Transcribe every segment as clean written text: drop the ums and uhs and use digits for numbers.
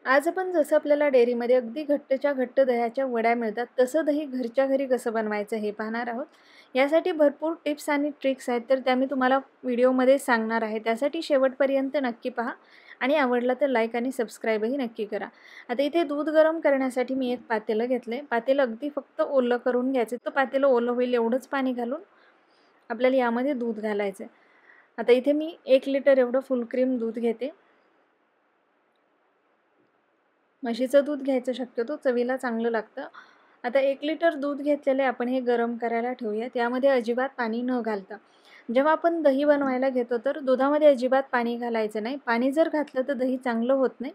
आज आपण जसं आपल्याला डेअरीमध्ये अगदी घट्टच्या घट्ट दह्याच्या वड्या मिळतात, तसं दही घरच्या घरी कसं बनवायचं हे पाहणार आहोत. यासाठी भरपूर टिप्स आणि ट्रिक्स आहेत, तर त्या मी तुम्हाला व्हिडिओमध्ये सांगणार आहे. त्यासाठी शेवटपर्यंत नक्की पहा आणि आवडला तर लाईक आणि सबस्क्राईबही नक्की करा. आता इथे दूध गरम करण्यासाठी मी एक पातेलं घेतलं आहे. पातेलं अगदी फक्त ओलं करून घ्यायचं. तर पातेलं ओलं होईल एवढंच पाणी घालून आपल्याला यामध्ये दूध घालायचं आहे. आता इथे मी 1 लिटर एवढं फुल क्रीम दूध घेते. म्हशीचं दूध घ्यायचं, शक्यतो चवीला चांगलं लागतं. आता 1 लिटर दूध घेतलेले आपण हे गरम करायला ठेवूया. त्यामध्ये अजिबात पाणी न घालता. जेव्हा आपण दही बनवायला घेतो तर दुधामध्ये अजिबात पाणी घालायचं नाही. पाणी जर घातलं तर दही चांगलं होत नाही.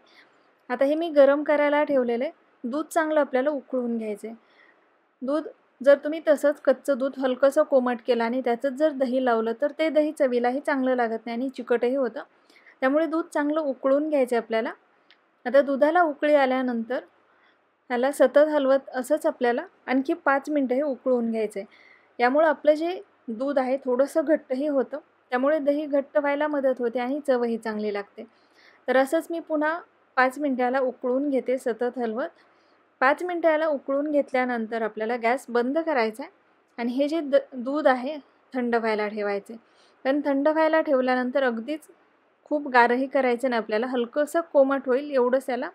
आता हे मी गरम करायला ठेवलेले दूध चांगलं आपल्याला उकळून घ्यायचं आहे. दूध जर तुम्ही तसंच कच्चं दूध हलकंसं कोमट केलं आणि त्याच्यात जर दही लावलं तर ते दही चवीलाही चांगलं लागत नाही आणि चिकटही होतं. त्यामुळे दूध चांगलं उकळून घ्यायचं आपल्याला. आता दुधाला उकळी आल्यानंतर ह्याला सतत हलवत असंच आपल्याला आणखी 5 मिनटं हे उकळून घ्यायचं आहे. यामुळं आपलं जे दूध आहे थोडंसं घट्टही होतं. त्यामुळे दही घट्ट व्हायला मदत होते आणि चवही चांगली लागते. तर असंच मी पुन्हा 5 मिनटाला उकळून घेते सतत हलवत. 5 मिनटं याला उकळून घेतल्यानंतर आपल्याला गॅस बंद करायचा आहे आणि हे जे दूध आहे थंड व्हायला ठेवायचे. कारण थंड व्हायला ठेवल्यानंतर अगदीच खूप गारही करायचं नाही आपल्याला, हलकंसं कोमट होईल एवढंच याला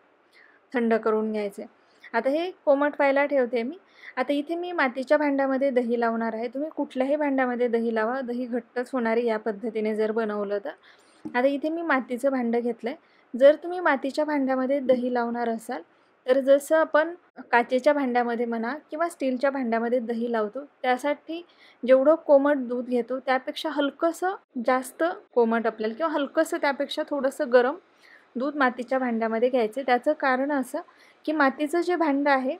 थंड करून घ्यायचं आहे. आता हे कोमट व्हायला ठेवते मी. आता इथे मी मातीच्या भांड्यामध्ये दही लावणार आहे. तुम्ही कुठल्याही भांड्यामध्ये दही लावा, दही घट्टच होणार आहे या पद्धतीने जर बनवलं तर. आता इथे मी मातीचं भांडं घेतलं आहे. जर तुम्ही मातीच्या भांड्यामध्ये दही लावणार असाल तर जसं आपण काचेच्या भांड्यामध्ये म्हणा किंवा स्टीलच्या भांड्यामध्ये दही लावतो, त्यासाठी जेवढं कोमट दूध घेतो त्यापेक्षा हलकंसं जास्त कोमट आपल्याला किंवा हलकंसं त्यापेक्षा थोडंसं गरम दूध मातीच्या भांड्यामध्ये घ्यायचे. त्याचं कारण असं की मातीचं जे भांडं आहे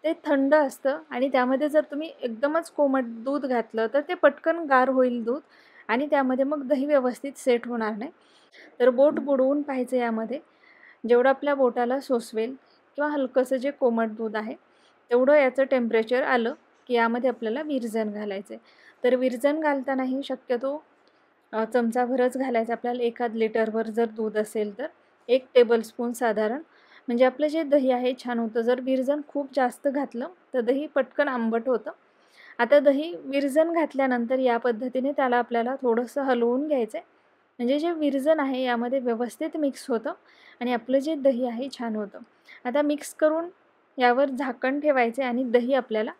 ते थंड असतं आणि त्यामध्ये जर तुम्ही एकदमच कोमट दूध घातलं तर ते पटकन गार होईल दूध आणि त्यामध्ये मग दही व्यवस्थित सेट होणार नाही. तर बोट बुडवून पाहायचं यामध्ये. जेवढं आपल्या बोटाला सोसवेल किंवा हलकंसं जे कोमट दूध आहे तेवढं याचं टेम्परेचर आलं की यामध्ये आपल्याला विरजण घालायचं आहे. तर विरजण घालतानाही शक्यतो चमचाभरच घालायचं आपल्याला. 1 लिटरवर जर दूध असेल तर 1 टेबलस्पून साधारण, म्हणजे आपलं जे दही आहे छान होतं. जर विरजण खूप जास्त घातलं तर दही पटकन आंबट होतं. आता दही विरजण घातल्यानंतर या पद्धतीने त्याला आपल्याला थोडंसं हलवून घ्यायचं आहे. म्हणजे जे विरजण आहे यामध्ये व्यवस्थित मिक्स होतं आणि आपलं जे दही आहे छान होतं. आता मिक्स करून यावर झाकण ठेवायचे आणि दही आपल्याला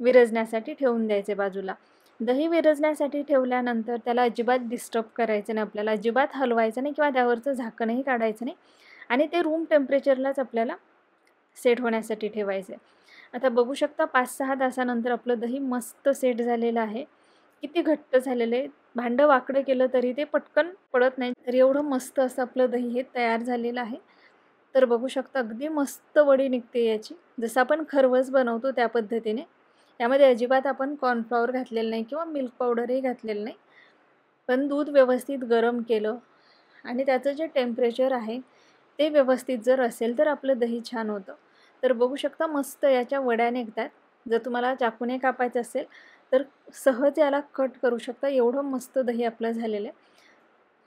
विरजण्यासाठी ठेवून द्यायचे बाजूला. दही विरजण्यासाठी ठेवल्यानंतर त्याला अजिबात डिस्टर्ब करायचं नाही आपल्याला, अजिबात हलवायचं नाही किंवा त्यावरचं झाकणही काढायचं नाही आणि ते रूम टेम्परेचरलाच आपल्याला सेट होण्यासाठी ठेवायचं आहे. आता बघू शकता 5-6 तासानंतर आपलं दही मस्त सेट झालेलं आहे. किती घट्ट झालेलं आहे. भांडं वाकडं केलं तरी ते पटकन पडत नाही. तर एवढं मस्त असं आपलं दही हे तयार झालेलं आहे. तर बघू शकता अगदी मस्त वडी निघते याची. जसं आपण खरवस बनवतो त्या पद्धतीने. यामध्ये अजिबात आपण कॉर्नफ्लॉवर घातलेलं नाही किंवा मिल्क पावडरही घातलेलं नाही. पण दूध व्यवस्थित गरम केलं आणि त्याचं जे टेम्परेचर आहे ते व्यवस्थित जर असेल तर आपलं दही छान होतं. तर बघू शकता मस्त याच्या वड्या निघतात. जर तुम्हाला चाकूने कापायचं असेल तर सहज याला कट करू शकता. एवढं मस्त दही आपलं झालेलं आहे.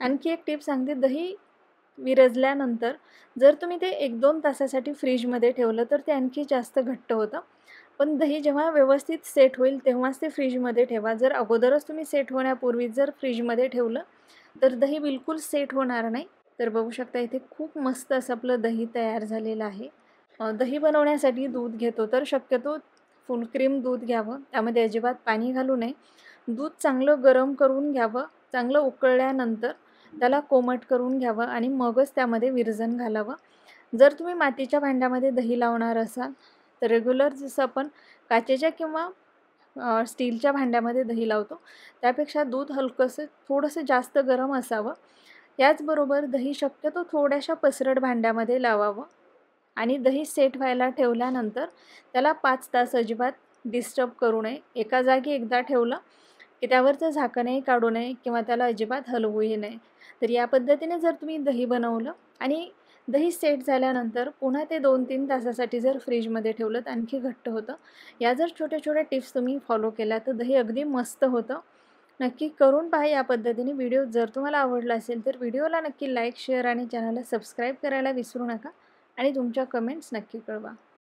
आणखी एक टिप सांगते. दही विरजल्यानंतर जर तुम्ही ते 1-2 तासासाठी फ्रीजमध्ये ठेवलं तर ते आणखी जास्त घट्ट होतं. पण दही जेव्हा व्यवस्थित सेट होईल तेव्हाच ते फ्रीजमध्ये ठेवा. जर अगोदरच तुम्ही सेट होण्यापूर्वी जर फ्रीजमध्ये ठेवलं तर दही बिलकुल सेट होणार नाही. तर बघू शकता इथे खूप मस्त असं आपलं दही तयार झालेलं आहे. दही बनवण्यासाठी दूध घेतो तर शक्यतो फुल क्रीम दूध घ्यावं. त्यामध्ये अजिबात पाणी घालू नये. दूध चांगलं गरम करून घ्यावं. चांगलं उकळल्यानंतर त्याला कोमट करून घ्यावं आणि मगच त्यामध्ये विरजण घालावं. जर तुम्ही मातीच्या भांड्यामध्ये दही लावणार असाल तर रेग्युलर जसं आपण काचेच्या किंवा स्टीलच्या भांड्यामध्ये दही लावतो त्यापेक्षा दूध हलकंसं थोडंसं जास्त गरम असावं. याचबरोबर दही शक्यतो थोड्याशा पसरट भांड्यामध्ये लावावं आणि दही सेट व्हायला ठेवल्यानंतर त्याला 5 तास अजिबात डिस्टर्ब करू नये. एका जागी एकदा ठेवलं की त्यावरचं झाकणही काढू नये किंवा त्याला अजिबात हलवूही नये. तर या पद्धतीने जर तुम्ही दही बनवलं आणि दही सेट झाल्यानंतर पुन्हा ते 2-3 तासासाठी जर फ्रीजमध्ये ठेवलं तर आणखी घट्ट होतं. या जर छोट्या-छोट्या टिप्स तुम्ही फॉलो केल्या तर दही अगदी मस्त होतं. नक्की करून पहा या पद्धतीने. व्हिडिओ जर तुम्हाला आवडला असेल तर व्हिडिओला नक्की लाईक, शेअर आणि चॅनलला सबस्क्राईब करायला विसरू नका. आणि तुमच्या कमेंट्स नक्की कळवा.